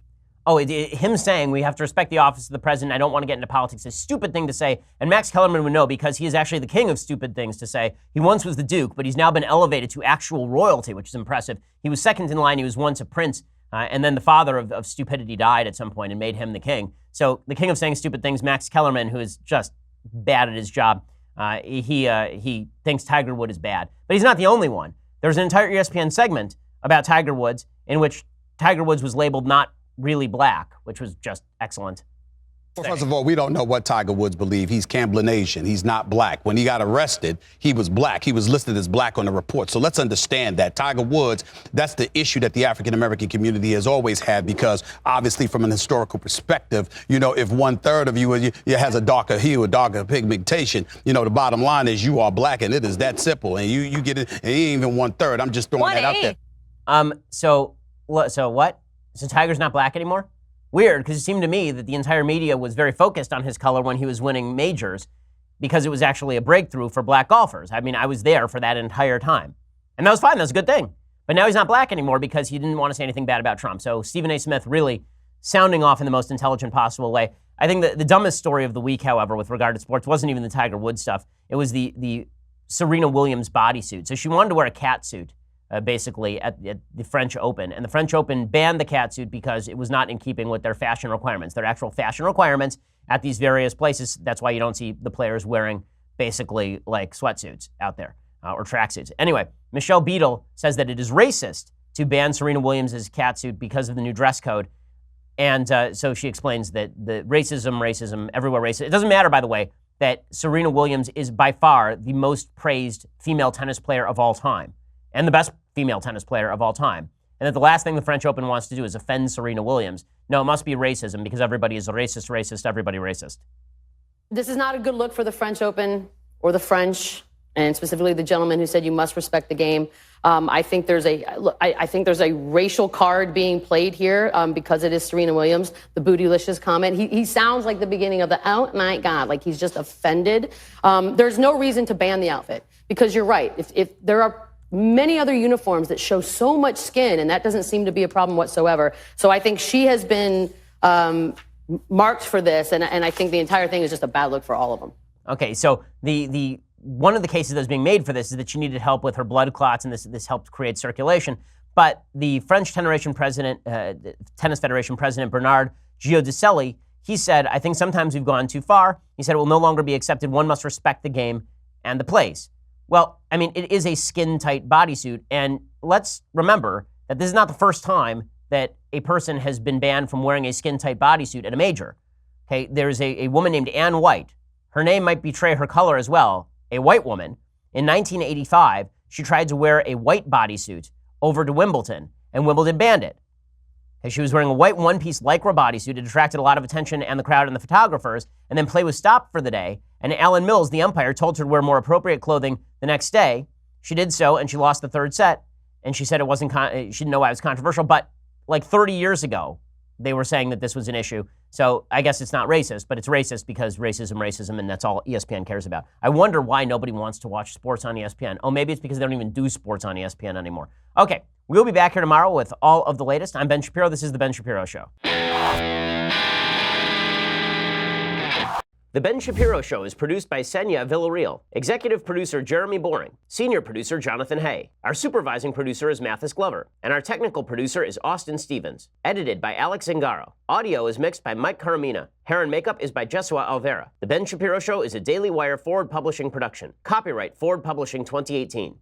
S1: Oh, him saying we have to respect the office of the president, I don't want to get into politics, is a stupid thing to say. And Max Kellerman would know because he is actually the king of stupid things to say. He once was the Duke, but he's now been elevated to actual royalty, which is impressive. He was second in line. He was once a prince. And then the father of stupidity died at some point and made him the king. So the king of saying stupid things, Max Kellerman, who is just bad at his job, he thinks Tiger Woods is bad. But he's not the only one. There's an entire ESPN segment about Tiger Woods in which Tiger Woods was labeled not really black, which was just excellent.
S12: Well, first of all, we don't know what Tiger Woods believed. He's Camblinasian. He's not black. When he got arrested, he was black. He was listed as black on the report. So let's understand that. Tiger Woods, that's the issue that the African-American community has always had because obviously from an historical perspective, you know, if 1/3 of you has a darker hue, a darker pigmentation, you know, the bottom line is you are black and it is that simple. And you get it, and he ain't even 1/3. I'm just throwing that out there.
S1: So what? So Tiger's not black anymore? Weird, because it seemed to me that the entire media was very focused on his color when he was winning majors because it was actually a breakthrough for black golfers. I mean, I was there for that entire time. And that was fine. That was a good thing. But now he's not black anymore because he didn't want to say anything bad about Trump. So Stephen A. Smith really sounding off in the most intelligent possible way. I think the dumbest story of the week, however, with regard to sports wasn't even the Tiger Woods stuff. It was the Serena Williams bodysuit. So she wanted to wear a cat suit. Basically at the French Open. And the French Open banned the catsuit because it was not in keeping with their fashion requirements. Their actual fashion requirements at these various places, that's why you don't see the players wearing basically like sweatsuits out there or tracksuits. Anyway, Michelle Beadle says that it is racist to ban Serena Williams' catsuit because of the new dress code. And so she explains that the racism, everywhere racist. It doesn't matter, by the way, that Serena Williams is by far the most praised female tennis player of all time. And the best female tennis player of all time. And that the last thing the French Open wants to do is offend Serena Williams. No, it must be racism because everybody is racist, everybody racist.
S13: This is not a good look for the French Open or the French, and specifically the gentleman who said you must respect the game. I think there's a racial card being played here because it is Serena Williams, the bootylicious comment. He sounds like the beginning of the, oh my God, like he's just offended. There's no reason to ban the outfit because you're right. If there are many other uniforms that show so much skin, and that doesn't seem to be a problem whatsoever. So I think she has been marked for this, and I think the entire thing is just a bad look for all of them.
S1: Okay, so the one of the cases that's being made for this is that she needed help with her blood clots, and this helped create circulation. But the French Tennis Federation President Bernard Giudicelli, he said, I think sometimes we've gone too far. He said it will no longer be accepted. One must respect the game and the place. Well, I mean, it is a skin-tight bodysuit, and let's remember that this is not the first time that a person has been banned from wearing a skin-tight bodysuit at a major. Okay, there's a woman named Ann White. Her name might betray her color as well, a white woman. In 1985, she tried to wear a white bodysuit over to Wimbledon, and Wimbledon banned it. Okay, she was wearing a white one-piece Lycra bodysuit. It attracted a lot of attention and the crowd and the photographers, and then play was stopped for the day, and Alan Mills, the umpire, told her to wear more appropriate clothing the next day. She did so, and she lost the third set, and she said she didn't know why it was controversial, but like 30 years ago, they were saying that this was an issue. So I guess it's not racist, but it's racist because racism, and that's all ESPN cares about. I wonder why nobody wants to watch sports on ESPN. Oh, maybe it's because they don't even do sports on ESPN anymore. Okay, we'll be back here tomorrow with all of the latest. I'm Ben Shapiro. This is The Ben Shapiro Show. The Ben Shapiro Show is produced by Senya Villarreal, executive producer Jeremy Boring, senior producer Jonathan Hay. Our supervising producer is Mathis Glover, and our technical producer is Austin Stevens. Edited by Alex Zingaro. Audio is mixed by Mike Caramina. Hair and makeup is by Jesua Alvera. The Ben Shapiro Show is a Daily Wire Forward Publishing production. Copyright Forward Publishing 2018.